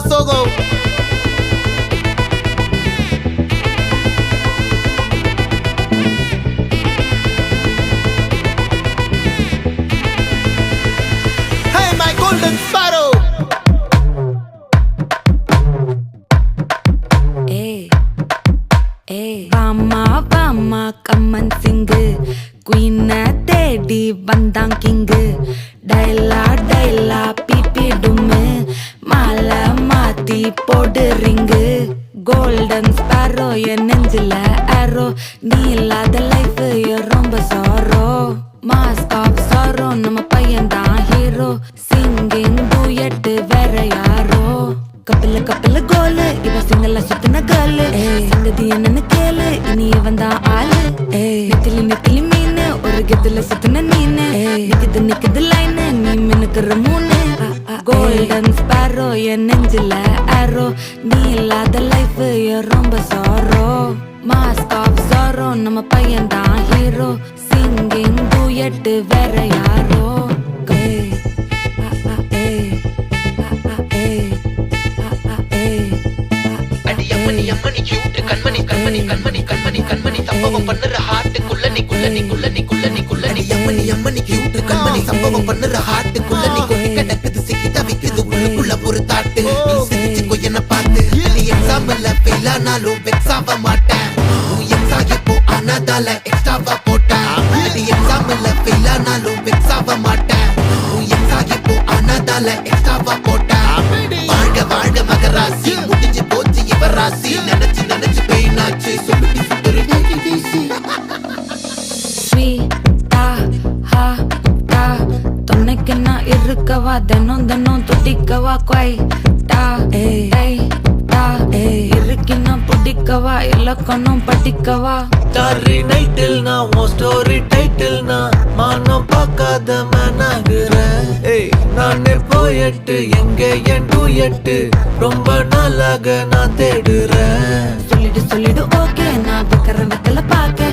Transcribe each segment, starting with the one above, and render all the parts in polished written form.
சோகம். Hey my golden sparrow. வாமா வாமா கம்மன் சிங்கு குயின தேடி வந்தான் கிங்கு டைலா டைலா பிபி டும்மு மாலை மாத்தி போடு ரிங்கு கோல்டன் ஸ்பாரோ என் நெஞ்சில ஆரோ நீ இல்லாத லைஃப் ரொம்ப சாரோ மாஸ்க் ஆஃப் சாரோ நம்ம பையன் தான் ஹீரோ சிங்கிங் டூயட் வேற யாரோ கப்பில கப்பில கோலு இவ சிங்கல்ல சுத்தின கேர்ளு சங்கதி என்னன்னு கேளு இனி இவன் தான் ஆளு நெத்திலி நெத்திலி மீனு ஒரு கெத்துல சுத்தின நீனு நிக்குது நிக்குது லைனு நீ மினுக்குற மூணு கோல்டன் ஸ்பாரோ என் நெஞ்சில ஆரோ நீ இல்லாத லைஃப் ரொம்ப சாரோ மாஸ்க் ஆஃப் சாரோ நம்ம பையன் தான் ஹீரோ சிங்கிங் டூயட் வேற யாரோ அம்மணி கியூட் கண்மணி கண்மணி கண்மணி கண்மணி கண்மணி சம்பவம் பண்ணுற ஹார்ட்டுக்குள்ள நீ குள்ள நீ குள்ள நீ குள்ள நீ குள்ள நீ அம்மணி கியூட் கண்மணி சம்பவம் பண்ணுற ஹார்ட்டுக்குள்ள நீ கொட்டி கிடக்குது சிக்கி தவிக்குது உள்ளுக்குள்ள ஒரு தாட்டு நீ சிரிச்சுக்கோ என்ன பார்த்து நீ எக்ஸாம்ல ஃபெயில் ஆனாலும் வெக்ஸ் ஆக மாட்டேன் நீ எக்ஸாம் இப்போ ஆனதால எக்ஸ்ட்ராவா போட்டேன் நீ எக்ஸாம்ல ஃபெயில் ஆனாலும் வெக்ஸ் ஆக மாட்டேன் நீ எக்ஸாம் இப்போ ஆனதால எக்ஸ்ட்ராவா போட்டேன் வாழ்க வாழ்க மகராசி முடிஞ்சு போச்சு இவராசி நினைச்சு நினைச்சு பெயினாச்சு சொல்லுடி சுத்தரு டைடிசி ஸ்வீட்டா ஹா டா துணைக்கு நான் இருக்கவா தினம் தினம் துடிக்கவா குவைட்டா ஏய் டா இருக்கினா பிடிக்கவா இலக்கணம் படிக்கவா ஸ்டாரி நைட்டில் நான் உன் ஸ்டோரி டைட்டில் நான் மானம் பார்க்காத மனாகுறேன் நானே போயட்டு எங்க என் டூயட்டு ரொம்ப நாளாக நான் தேடுறேன் சொல்லிடு ஓகே நான் வைக்கிற வெத்தல பாக்க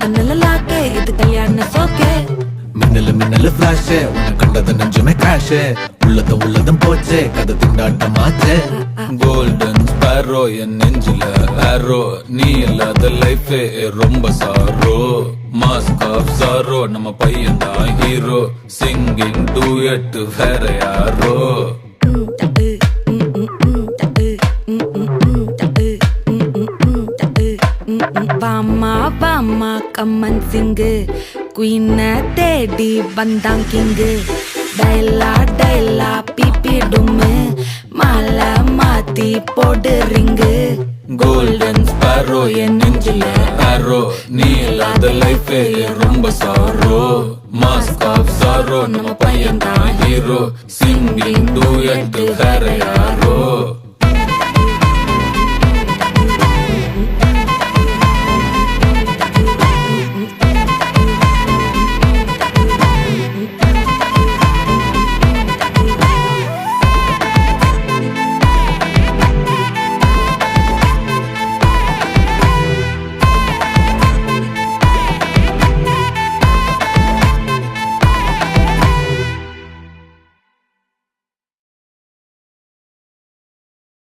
கண்ணுல லாக்க இது கல்யாண சோக்கே மின்னல மின்னல ஃபிளாஷ் உன்னை கண்டது நெஞ்சுமே கிராஷ் உள்ளதும் போச்சே கதை திண்டாட்டமாச்சே கோல்டன் ஸ்பாரோ என் நெஞ்சில ஆரோ நீ இல்லாத லைஃப் ரொம்ப சாரோ மாஸ்க் ஆஃப் சாரோ நம்ம பையன் தான் ஹீரோ சிங்கிங் டூயட் வேற யாரோ வாமா வாமா கம்மன் சிங்கு குயின தேடி வந்தான் கிங்கு டைலா டைலா பிபி டும்மு மாலை மாத்தி போடு ரிங்கு கோல்டன் ஸ்பாரோ என் நெஞ்சில ஆரோ நீ இல்லாத லைஃப் ரொம்ப சாரோ மாஸ்க் ஆஃப் சாரோ நம்ம பையன் தான் ஹீரோ சிங்கிங் டூயட் வேற யாரோ